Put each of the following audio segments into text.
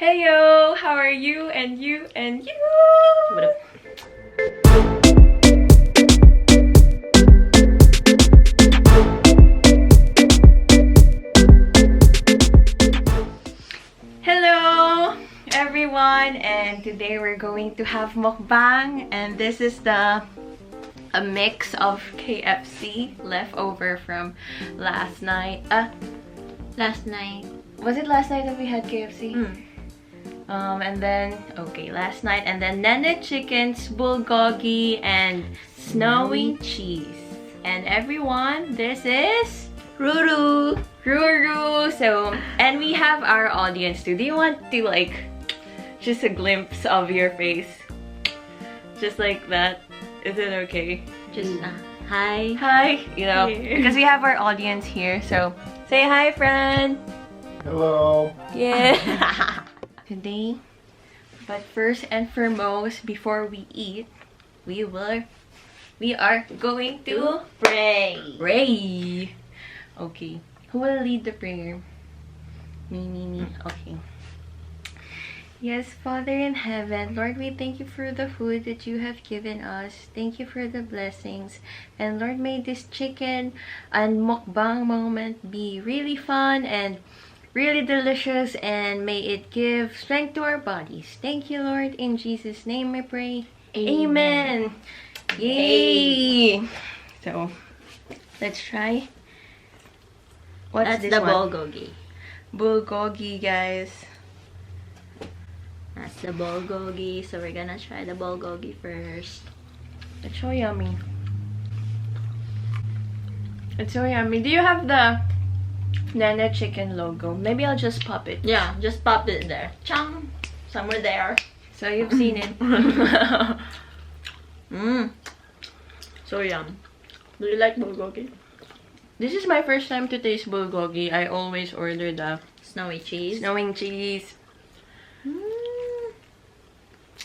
Hey yo, how are you and you and you? What up? Hello everyone, and today we're going to have mukbang, and this is a mix of KFC leftover from last night. Last night. Was it last night that we had KFC? And then, okay, last night, and then Nene Chicken's Bulgogi and snowy cheese. And everyone, this is Ruru. Ruru. So, and we have our audience too. Do you want to like just a glimpse of your face? Just like that. Is it okay? Just hi. Hi, you know, Here. because we have our audience here. So, say hi, friend. Hello. Yeah. Today, but first and foremost, before we eat, we are going to pray. Okay. Who will lead the prayer? Me. Okay. Yes, Father in heaven, Lord, we thank you for the food that you have given us. Thank you for the blessings. And Lord, may this chicken and mukbang moment be really fun and really delicious, and may it give strength to our bodies. Thank you, Lord. In Jesus' name I pray. Amen. Yay! So, let's try. What's That's this the one? bulgogi. Bulgogi, guys. That's the bulgogi. So we're gonna try the bulgogi first. It's so yummy. It's so yummy. Do you have the Nene Chicken logo? Maybe I'll just pop it. Yeah, just pop it there. Chang! Somewhere there. So you've seen it. So yum. Do you like bulgogi? This is my first time to taste bulgogi. I always order the Snowy cheese. snowing cheese.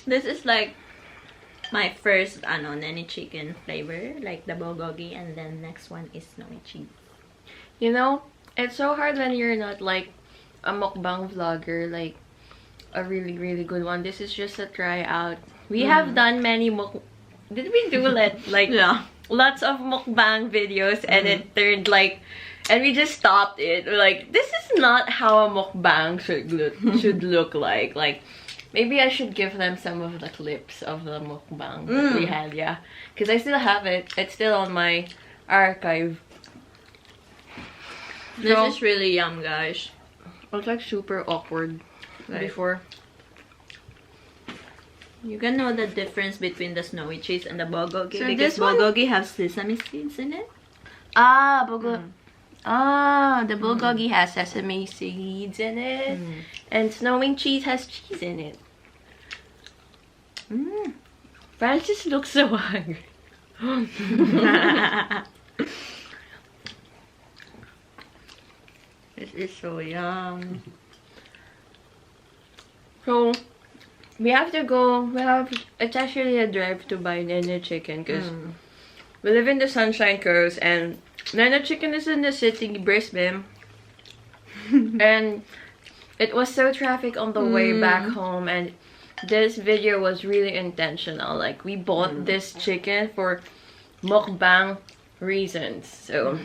This is like my first Nene Chicken flavor, like the bulgogi, and then next one is snowy cheese. You know, it's so hard when you're not like a mukbang vlogger, like a really good one. This is just a try out. We have done many did we do like Yeah. lots of mukbang videos, and it turned like, and we just stopped it. We're like, this is not how a mukbang should look like. Like, maybe I should give them some of the clips of the mukbang that we had, yeah. Because I still have it. It's still on my archive. This So, is really yum, guys. it was like super awkward before. You can know the difference between the snowy cheese and the bulgogi, So because this one- bulgogi has sesame seeds in it. Ah, the bulgogi has sesame seeds in it, and snowing cheese has cheese in it. Francis looks so hungry. This is so yum. So we have to go. It's actually a drive to buy Nene Chicken because we live in the Sunshine Coast, and Nene Chicken is in the city, Brisbane, and it was so traffic on the way back home, and this video was really intentional. Like, we bought this chicken for mukbang reasons. So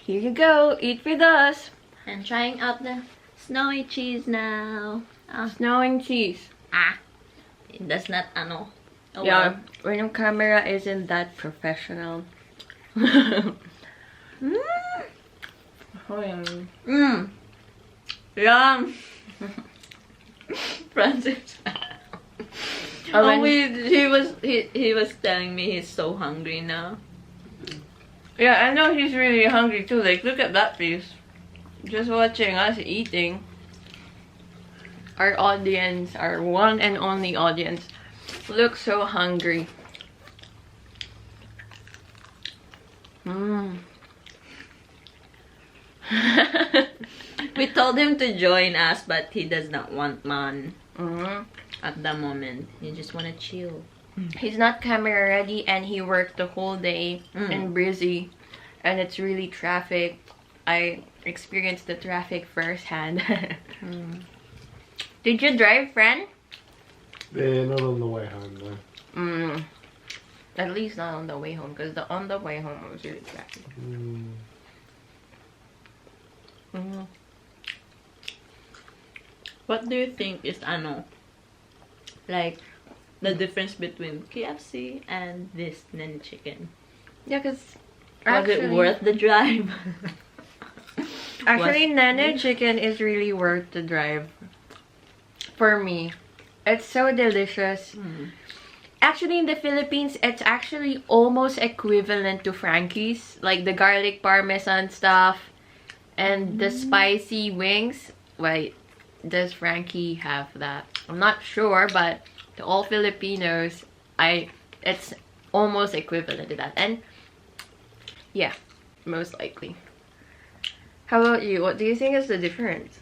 here you go, eat with us. And trying out the snowy cheese now. Snowing cheese. It does not Oh, Yeah, well. when your camera isn't that professional. Oh, yeah. Yum. Francis. He was telling me he's so hungry now. Yeah, I know he's really hungry too. Like, look at that face. Just watching us eating. Our audience, our one and only audience, looks so hungry. We told him to join us, but he does not want man Mm-hmm. at the moment. He just want to chill. He's not camera ready, and he worked the whole day in Brisbane, and it's really traffic. I experienced the traffic firsthand. Did you drive, friend? Yeah, not on the way home though. At least not on the way home, because on the way home was really bad. What do you think is like the difference between KFC and this Nene Chicken? Yeah, because Was it worth the drive? Actually, Nene Chicken is really worth the drive. For me. It's so delicious. Actually, in the Philippines, it's actually almost equivalent to Frankie's. Like the garlic parmesan stuff and the spicy wings. Wait, does Frankie have that? I'm not sure, but to all Filipinos, it's almost equivalent to that. And yeah, most likely. How about you? What do you think is the difference?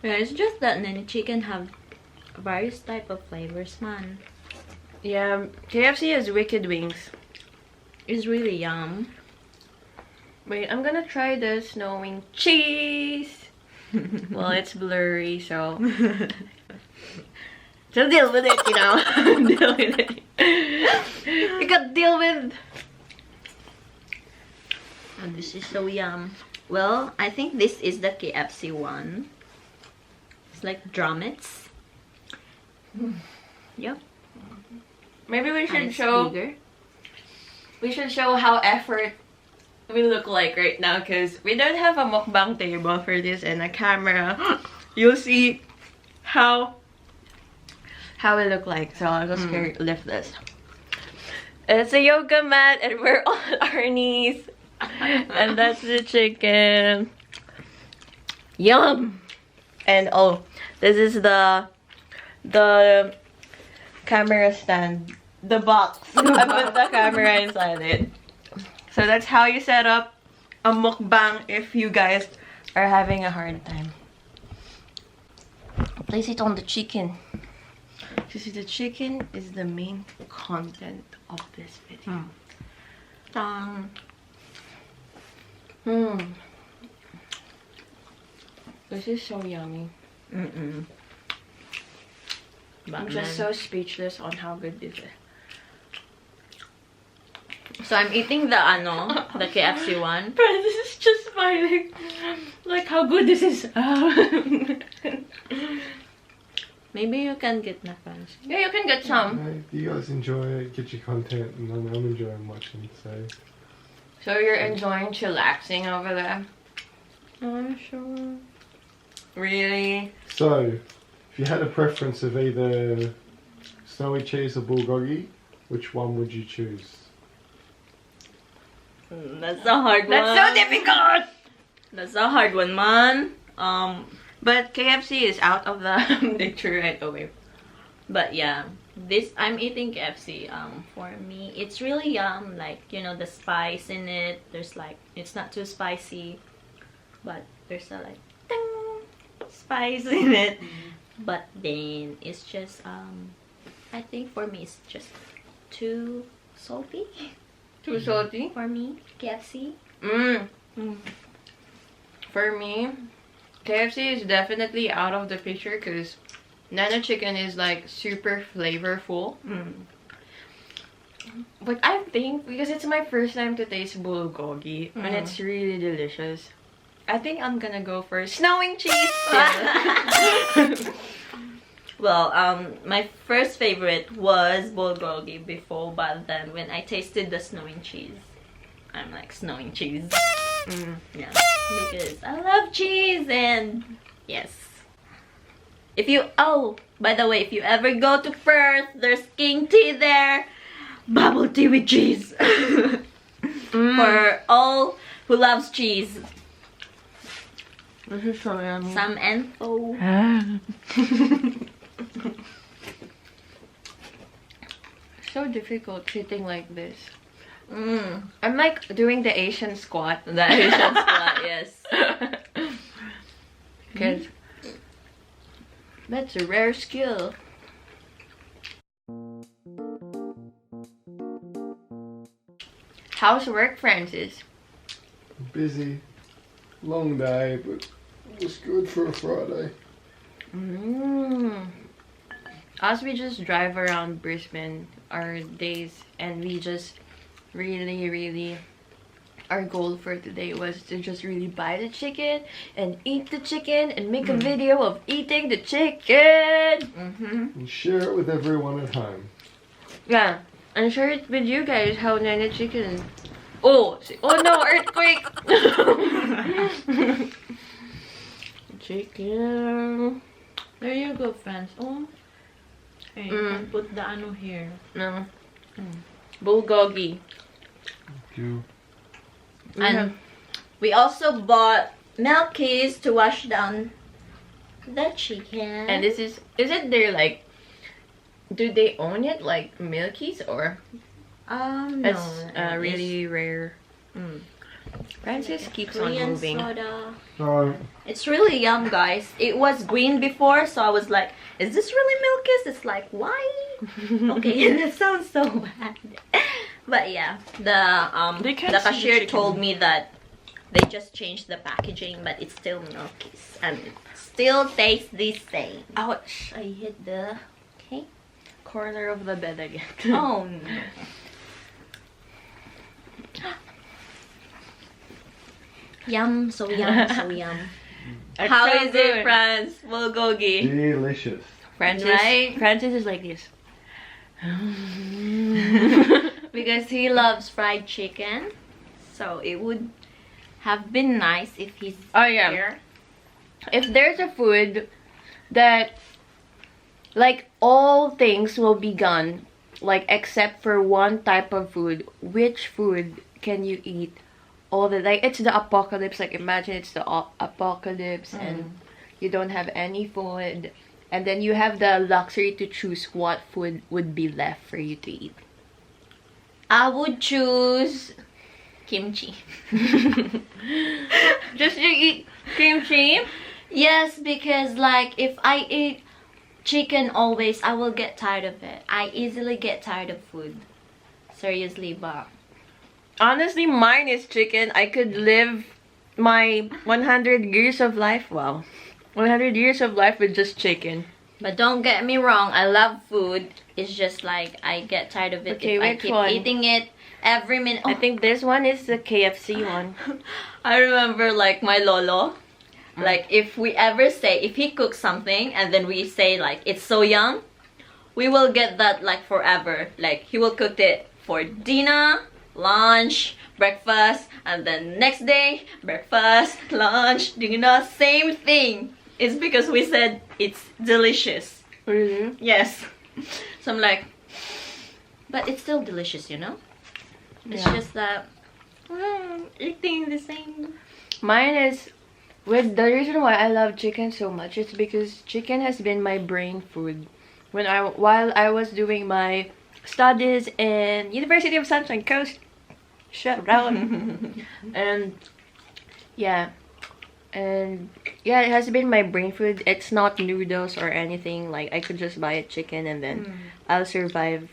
Yeah, it's just that Nene Chicken have various type of flavors, man. Yeah, KFC has wicked wings. It's really yum. Wait, I'm gonna try the snowing cheese. Well, it's blurry, so just deal with it, you know. Deal with it. You gotta deal with. Oh, this is so yum. Well, I think this is the KFC one. It's like drumettes. Yep. Maybe we And should it's show. bigger. We should show how effort we look like right now, because we don't have a mukbang table for this and a camera. You'll see how we look like. So I'll just lift this. It's a yoga mat and we're on our knees. And that's the chicken. Yum! And oh, this is the camera stand. The box. I put the camera inside it. So that's how you set up a mukbang if you guys are having a hard time. Place it on the chicken. You see, the chicken is the main content of this video. This is so yummy. I'm just so speechless on how good this is. So I'm eating the the KFC one. But this is just smiling. Like how good this is. Maybe you can get na friends. Yeah, you can get some. You guys enjoy it, get your content, and I'm enjoying watching. So you're enjoying chillaxing over there? I'm sure. Really? So, if you had a preference of either snowy cheese or bulgogi, which one would you choose? That's a hard one. That's so difficult! That's a hard one, man. But KFC is out of the picture right away. But yeah, I'm eating KFC. For me, it's really yum. Like, you know, the spice in it. There's like, it's not too spicy, but there's a like spice in it. But then it's just I think for me it's just too salty. Too salty? For me, KFC. For me, KFC is definitely out of the picture because Nene Chicken is like super flavorful. But I think because it's my first time to taste bulgogi and it's really delicious, I think I'm gonna go for snowing cheese. Well, my first favorite was bulgogi before, but then when I tasted the snowing cheese, I'm like, snowing cheese. Yeah, because I love cheese. And yes, by the way, if you ever go to Perth, there's king tea there, bubble tea with cheese. For all who loves cheese. This is so yummy. Some info. So difficult sitting like this. I'm like doing the Asian squat. The Asian squat, yes. Because that's a rare skill. How's work, Francis? Busy, long day, but it was good for a Friday. As we just drive around Brisbane, our days, and we just really, our goal for today was to just really buy the chicken and eat the chicken and make a video of eating the chicken. And share it with everyone at home. Yeah, and share it with you guys how Nene Chicken. Oh no, earthquake! Chicken. There you go, friends. Oh, hey, you can put the ano here. No. Bulgogi. Thank you. And we also bought milkies to wash down the chicken. And this is it their like, do they own it like Milkies or no, it's really rare. Francis keeps on Korean moving. soda. Alright. It's really yum, guys. It was green before, so I was like, is this really milkies? It's like, why? Okay, that sounds so bad. But yeah, the cashier told me that they just changed the packaging, but it's still milkies and it still tastes the same. Ouch! I hit the Corner of the bed again. oh no. Yum, so yum, so yum. How is it, Franz? Bulgogi. Delicious. Francis, Right? Francis is like this. Because he loves fried chicken, so it would have been nice if he's here. If there's a food that, like, all things will be gone, like, except for one type of food, which food can you eat all the, like, it's the apocalypse, like, imagine it's the apocalypse and you don't have any food, and then you have the luxury to choose what food would be left for you to eat. I would choose kimchi. Just to eat kimchi? Yes, because like if I eat chicken always, I will get tired of it. I easily get tired of food. Seriously, but Honestly, mine is chicken. I could live my 100 years of life, 100 years of life with just chicken. But don't get me wrong, I love food. It's just like I get tired of it Okay, if I which keep one? eating it every minute. I think this one is the KFC one. I remember like my lolo. Like if we ever say, if he cooks something and then we say like it's so young, we will get that like forever. Like he will cook it for dinner, lunch, breakfast, and then next day, breakfast, lunch, dinner, same thing. It's because we said it's delicious. Really? Yes. So I'm like, but it's still delicious, you know? It's Yeah. just that eating the same. Mine is, with the reason why I love chicken so much is because chicken has been my brain food. While I was doing my studies in University of Sunshine Coast, shut down, and yeah, it has been my brain food. It's not noodles or anything. Like I could just buy a chicken and then I'll survive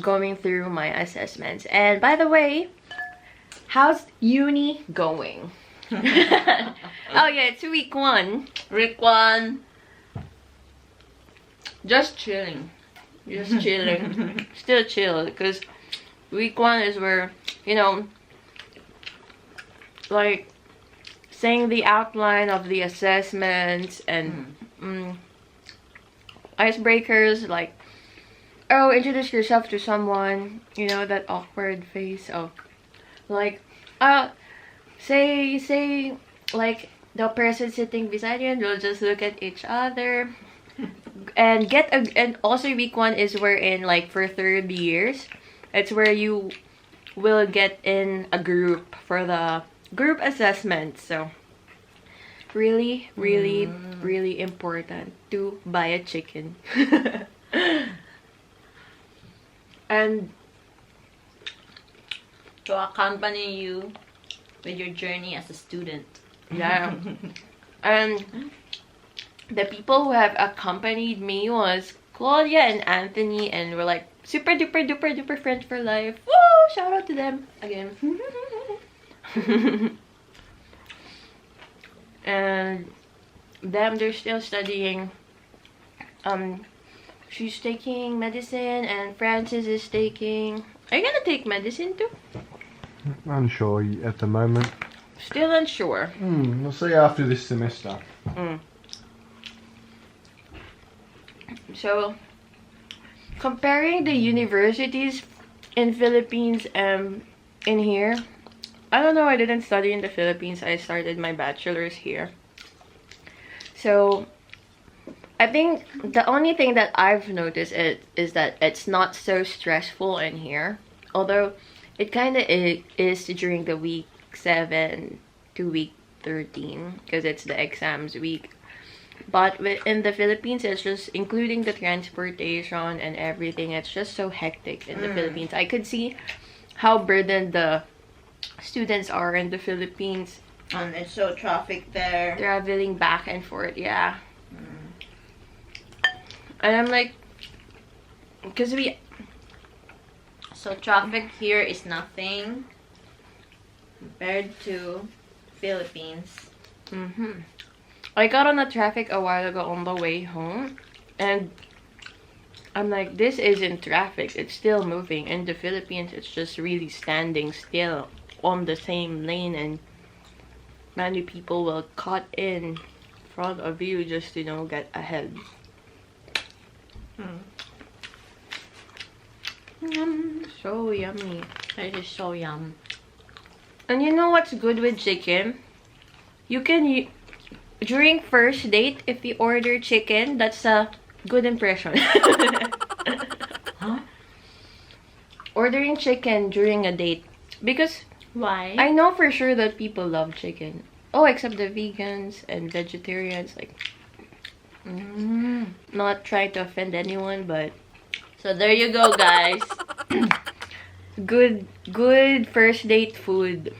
going through my assessments. And by the way, how's uni going? Oh yeah, it's week 1. Week 1. Just chilling. Just chilling. Still chill, because week 1 is where, you know, like saying the outline of the assessments and icebreakers, like, oh, introduce yourself to someone, you know, that awkward face of like, say like the person sitting beside you and you'll just look at each other and and also week 1 is wherein, like, for 3rd years, it's where you will get in a group for the group assessment. So really important to buy a chicken. And To accompany you with your journey as a student. yeah. And the people who have accompanied me was Claudia and Anthony, and we're like super duper friends for life. Woo! Shout out to them again. And them, they're still studying she's taking medicine and Francis is taking... Are you gonna take medicine too? Unsure at the moment. Still unsure. We'll see after this semester. So, comparing the universities in Philippines and in here, I don't know, I didn't study in the Philippines. I started my bachelor's here. So, I think the only thing that I've noticed is that it's not so stressful in here. Although, it kind of is during the week 7 to week 13 because it's the exams week. But in the Philippines, it's just including the transportation and everything. It's just so hectic in the Philippines. I could see how burdened the students are in the Philippines. And it's so traffic there. Traveling back and forth, yeah. And I'm like, because So traffic here is nothing compared to Philippines. I got on the traffic a while ago on the way home, and I'm like, this isn't traffic, it's still moving. In the Philippines, it's just really standing still on the same lane, and many people will cut in front of you just to, get ahead. So yummy. It is so yum. And you know what's good with chicken? You can, during first date, if you order chicken, that's a good impression. Huh? Ordering chicken during a date. Because Why? I know for sure that people love chicken. Oh, except the vegans and vegetarians. Like, not trying to offend anyone, but So there you go, guys. good first date food.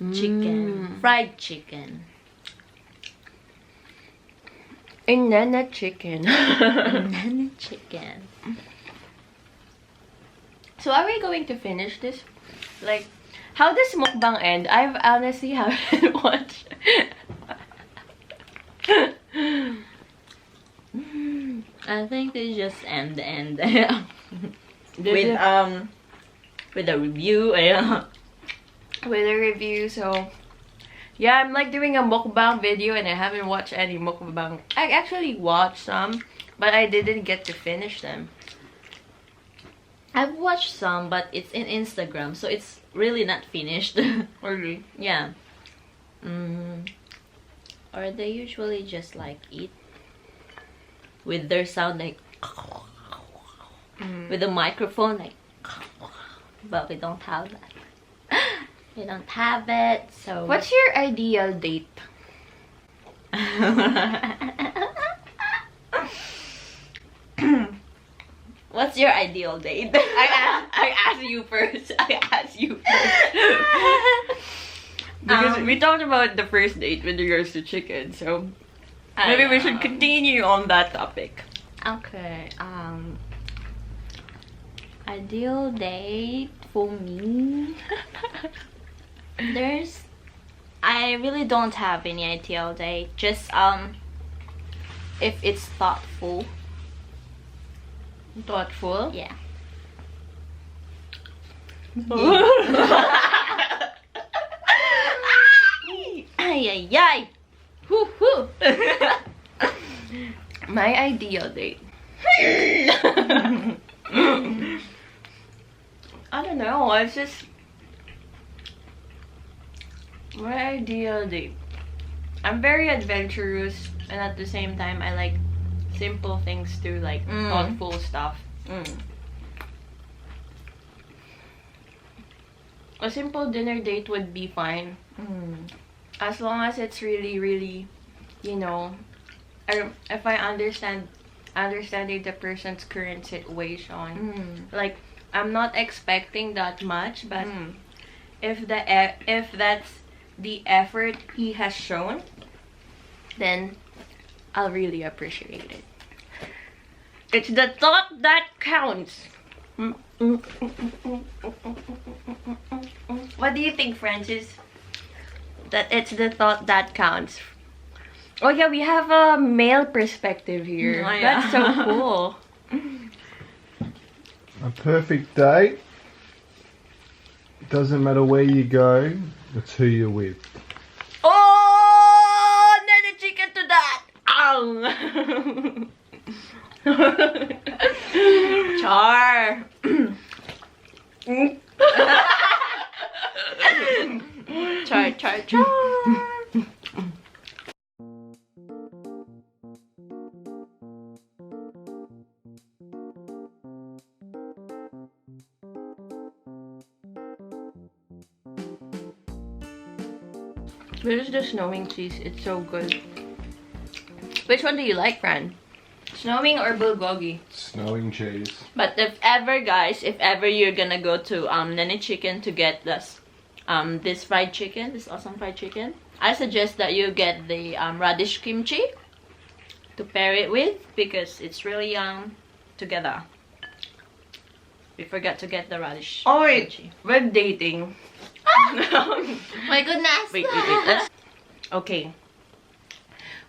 Chicken. Fried chicken. In Nene Chicken. Nene Chicken. So are we going to finish this? Like, how does mukbang end? I've honestly haven't watched. I think they just end with a review. With a review, so yeah, I'm like doing a mukbang video and I haven't watched any mukbang. I actually watched some, but I didn't get to finish them. I've watched some, but it's in Instagram, so it's really not finished. Really? Yeah. Or they usually just like eat with their sound like with the microphone like, but we don't have that. We don't have it, so What's your ideal date? What's your ideal date? I asked you first. Because we talked about the first date with regards to chicken, so maybe we should continue on that topic. Okay. Ideal date for me. I really don't have any ideal date. Just if it's thoughtful. Thoughtful? Yeah. Ay ay ay. Hoo hoo. My ideal date. I don't know, it's just my ideal date. I'm very adventurous and at the same time I like simple things too, like thoughtful stuff. A simple dinner date would be fine. As long as it's really, if I understanding the person's current situation. Like, I'm not expecting that much, but if that's the effort he has shown, then I'll really appreciate it. It's the thought that counts. What do you think, Francis? That it's the thought that counts. Oh yeah, we have a male perspective here. Oh, yeah. That's so cool. A perfect day. Doesn't matter where you go, it's who you're with. Oh, Nene Chicken to that. Ow. Char. Char. This is the snowing cheese. It's so good. Which one do you like, Fran? Snowing or bulgogi? Snowing cheese. But if ever, guys, if ever you're gonna go to Nene Chicken to get this fried chicken, this awesome fried chicken, I suggest that you get the radish kimchi to pair it with, because it's really together. We forgot to get the radish Oh wait, kimchi. we're dating. My goodness. Wait. Let's... Okay.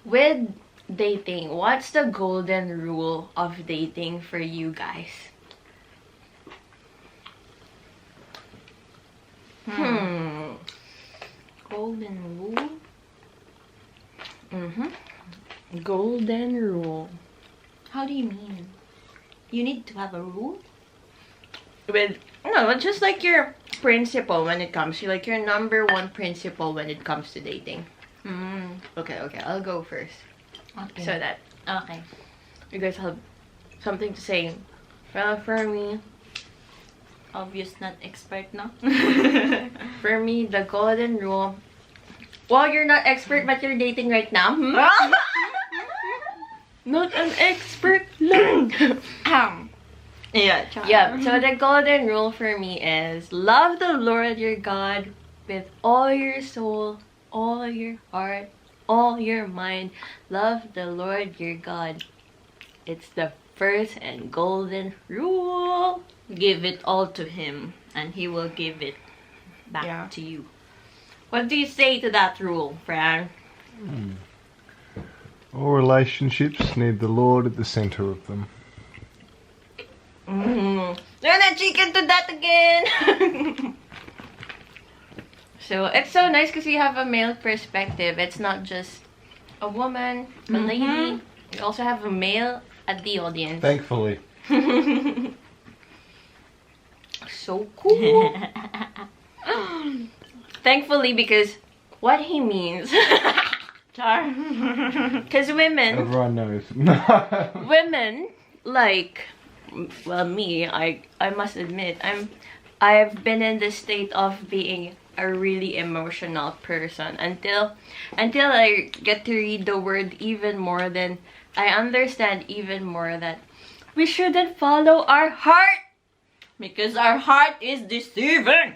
With dating, what's the golden rule of dating for you guys? Golden rule. Golden rule. How do you mean? You need to have a rule? With no, just like your principle when it comes to like your number one principle when it comes to dating. Okay, I'll go first. Okay. So that Okay. you guys have something to say. Well, for me, Obvious not expert, no? for me, the golden rule. Well, you're not expert, but you're dating right now. Not an expert lang. Yeah. Yeah, so the golden rule for me is love the Lord your God with all your soul, all your heart, all your mind. Love the Lord your God. It's the first and golden rule. Give it all to him, and he will give it back Yeah. to you. What do you say to that rule, Fran? All relationships need the Lord at the center of them. Nene Chicken to that again! So, it's so nice because you have a male perspective. It's not just a woman, a lady. You also have a male at the audience. Thankfully. So cool. Thankfully, because what he means. Because women, Everyone knows. women like, well, me, I must admit, I've been in this state of being a really emotional person until I get to read the word even more. Then I understand even more that we shouldn't follow our heart. Because our heart is deceiving.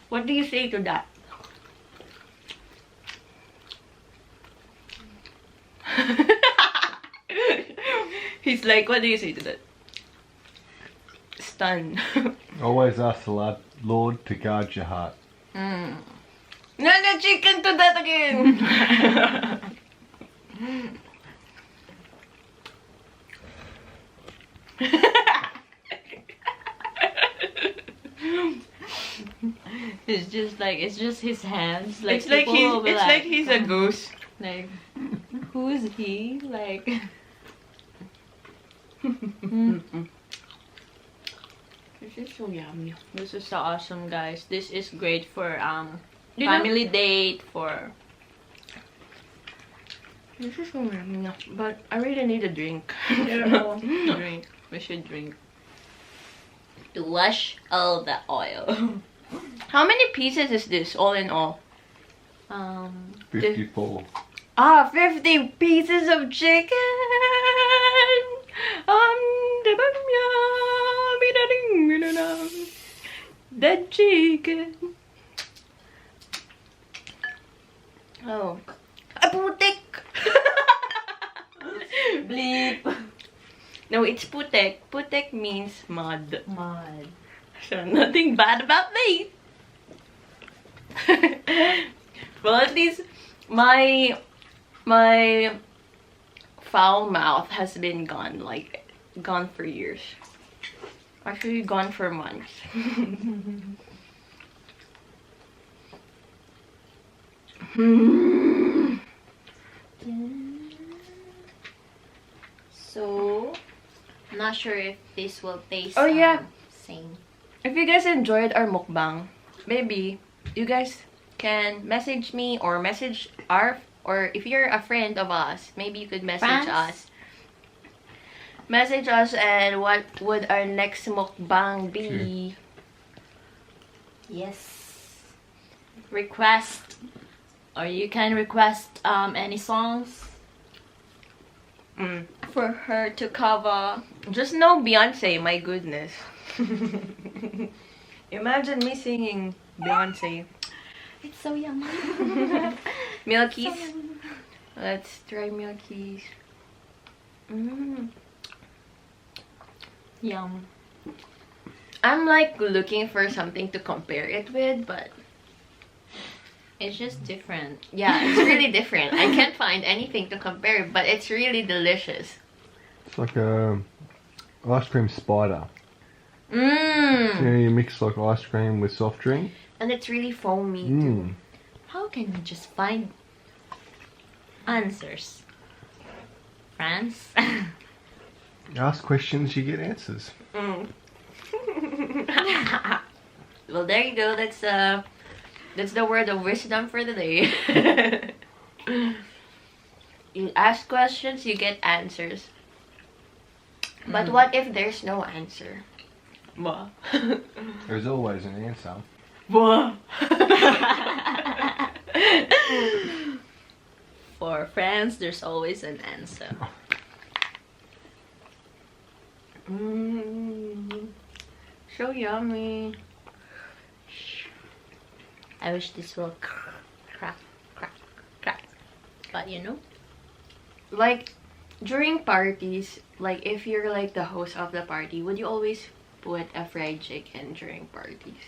What do you say to that? He's like, what do you say to that? Stun. Always ask the Lord to guard your heart. Nene Chicken to that again. It's just his hands. Like, It's like people will be he's a ghost. like, who's he? Like, This is so yummy. this is so awesome, guys. This is great for You know- family date, for This is so yummy. But I really need a drink. drink. We should drink to wash all the oil. How many pieces is this all in all? 54. 50 pieces of chicken. The chicken. Oh. A putik. Bleep. No, it's putek. Putek means mud. Mud. So nothing bad about me. Well, at least my My foul mouth has been gone, like, gone for years. Actually, gone for months. So, I'm not sure if this will taste Oh, yeah. same. If you guys enjoyed our mukbang, maybe you guys can message me or message or if you're a friend of us, maybe you could message us. Message us and what would our next mukbang be? Yes. Request, or you can request any songs for her to cover. Just no Beyonce, my goodness. Imagine me singing Beyonce. It's so yummy. Milkies. So yummy. Let's try Milkies. Yum. I'm like looking for something to compare it with, but It's just different. yeah, it's really different. I can't find anything to compare, but it's really delicious. It's like a ice cream spider. Mmm. You mix like ice cream with soft drink. And it's really foamy too. How can you just find answers? France? Ask questions, you get answers. Well, there you go. That's the word of wisdom for the day. You ask questions, you get answers. But what if there's no answer? There's always an answer. For France, there's always an answer. So yummy. I wish this will crack. But you know, Like, during parties, like if you're like the host of the party, would you always put a fried chicken during parties?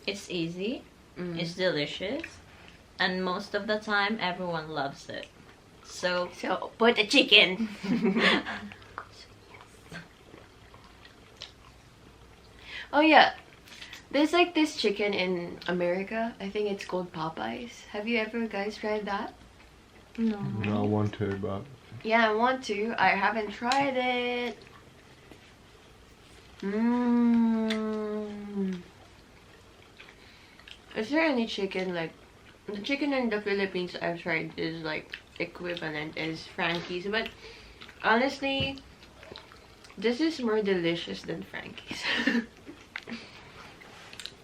it's easy, it's delicious, and most of the time, everyone loves it. So, So, put a chicken. Oh yeah, there's like this chicken in America. I think it's called Popeyes. Have you ever guys tried that? no. No, I want to, but Yeah, I want to. I haven't tried it. Is there any chicken like the chicken in the Philippines I've tried is like equivalent is Frankie's, but honestly, this is more delicious than Frankie's.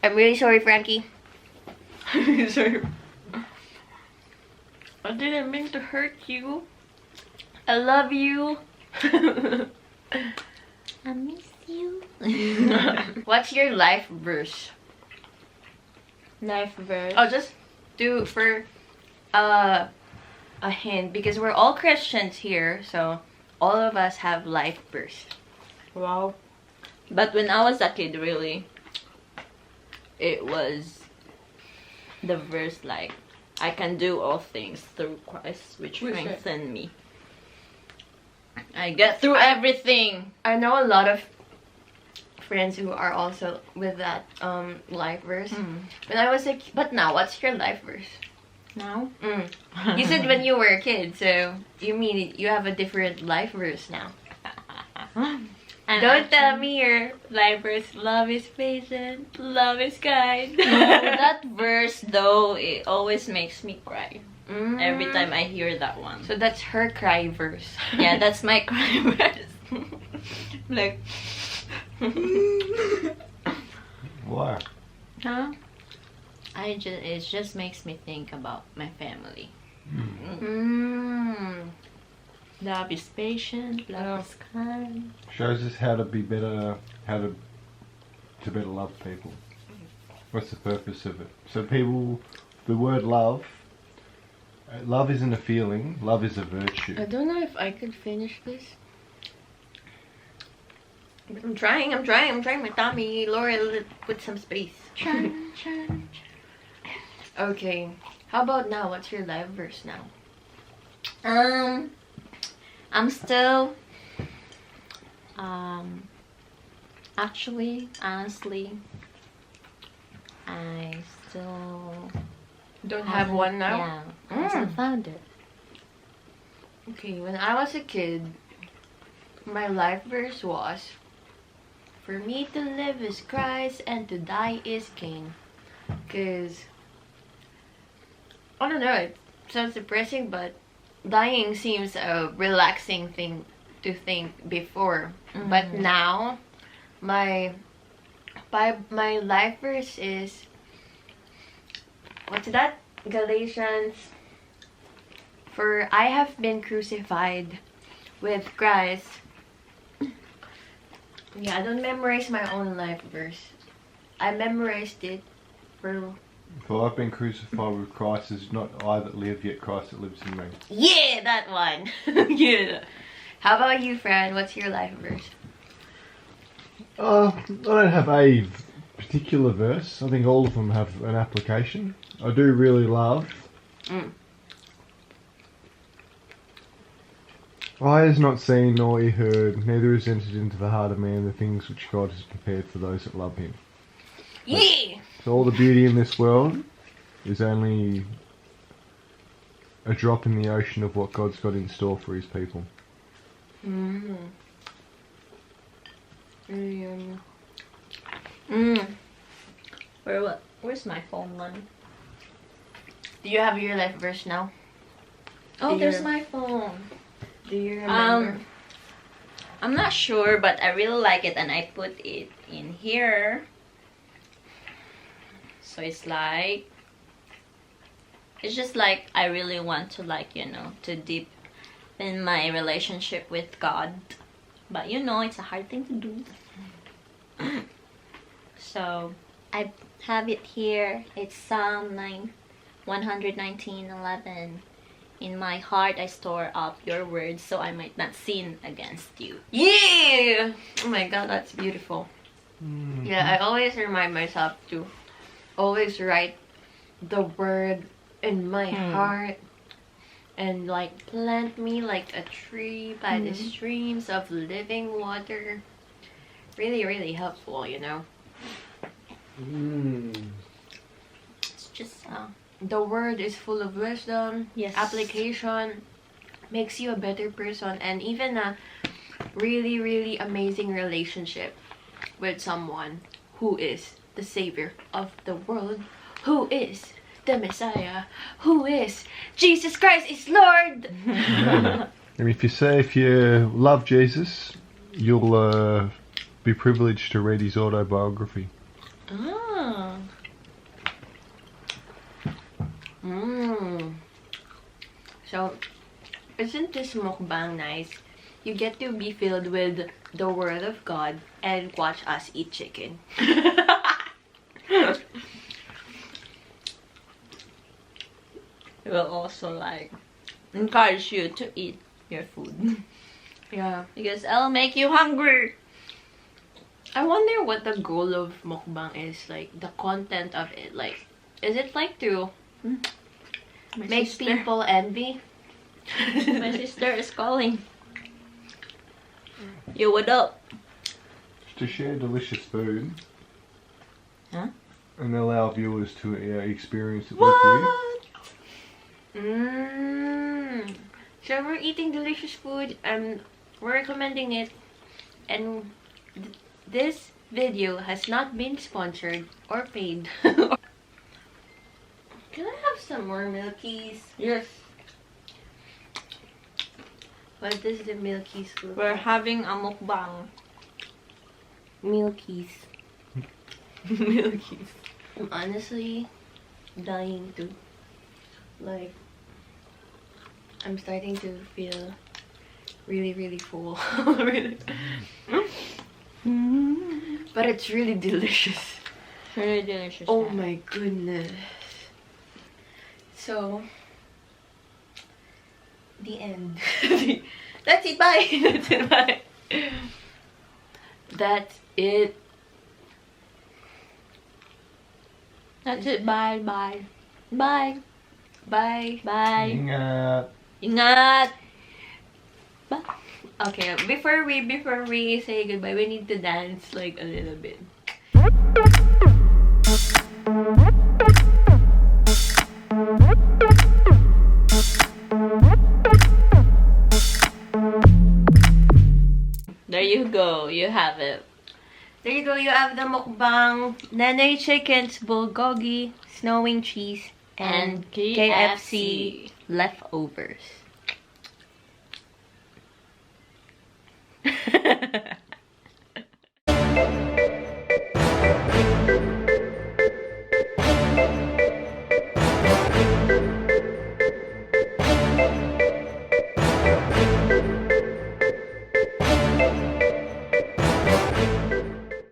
I'm really sorry, Frankie. I'm really sorry. I didn't mean to hurt you. I love you. I miss you. What's your life verse? Life verse. Oh, just do for a hint because we're all Christians here, so all of us have life verse. Wow. But when I was a kid, really, it was the verse like, I can do all things through Christ, which strengthens me. I get through everything. I know a lot of friends who are also with that life verse. When I was like, but now, what's your life verse? Now? You said when you were a kid, so you mean you have a different life verse now. And Don't tell me your life verse, love is patient, love is kind. that verse, though, it always makes me cry. Every time I hear that one. So that's her cry verse. Yeah, that's my cry verse. Like, why? huh? It just makes me think about my family. Love is patient, love is kind. Shows us how to be better, how to better love people. What's the purpose of it? So people, the word love isn't a feeling, love is a virtue. I don't know if I could finish this. But I'm trying my tummy. Laura, put some space. Okay, how about now? What's your live verse now? I'm still actually, honestly, I still Don't have one now? Yeah, I still found it. Okay, when I was a kid, my life verse was, "For me to live is Christ and to die is gain." Because, I don't know, it sounds depressing, but dying seems a relaxing thing to think before. But now, my life verse is, what's that? Galatians. "For I have been crucified with Christ." Yeah, I don't memorize my own life verse. I memorized it for... For I've been crucified with Christ, it's not I that live, yet Christ that lives in me. Yeah, that one. Yeah. How about you, Fran? What's your life verse? I don't have a particular verse. I think all of them have an application. I do really love. Eye has not seen nor ear heard, neither has entered into the heart of man the things which God has prepared for those that love him. Yeah! So all the beauty in this world is only a drop in the ocean of what God's got in store for his people. Where's my phone one? Do you have your life verse now? Oh, Do there's you- my phone. Do you remember? I'm not sure, but I really like it, and I put it in here. So it's like, it's just like I really want to, like, you know, to deep in my relationship with God, but you know, it's a hard thing to do. So I have it here. It's Psalm 119:11. "In my heart I store up your words, so I might not sin against you." Yeah! Oh my god, that's beautiful. Yeah, I always remind myself to always write the word in my heart and like plant me like a tree by the streams of living water. Really, really helpful, you know. It's just The word is full of wisdom, Yes. application, makes you a better person, and even a really, really amazing relationship with someone who is the savior of the world, who is the Messiah, who is Jesus Christ is Lord. And if you love Jesus, you'll be privileged to read his autobiography. ah. So, isn't this mukbang nice? You get to be filled with the word of God and watch us eat chicken. It will also like encourage you to eat your food Yeah. because it'll make you hungry. I wonder what the goal of mukbang is, like the content of it. Like, is it like to make people envy? My sister is calling. You, what up? To share delicious food. Huh? And allow viewers to experience it with you. So we're eating delicious food and we're recommending it, and this video has not been sponsored or paid. Can I have some more milkies? Yes. What does the milkies look We're like? having a mukbang. Milkies. Milkies. I'm honestly dying to. Like, I'm starting to feel really, really full. Really. But it's really delicious. Very delicious. Oh yeah. my goodness. So, the end. That's it, bye! That's it, bye! That's it. That's it. Bye. Bye. Bye. Bye. Bye. Ingat. Ingat! Okay, before we say goodbye, we need to dance like a little bit. There you go, you have it. There you go, you have the mukbang, Nene Chicken's Bulgogi, snowing cheese, and KFC leftovers.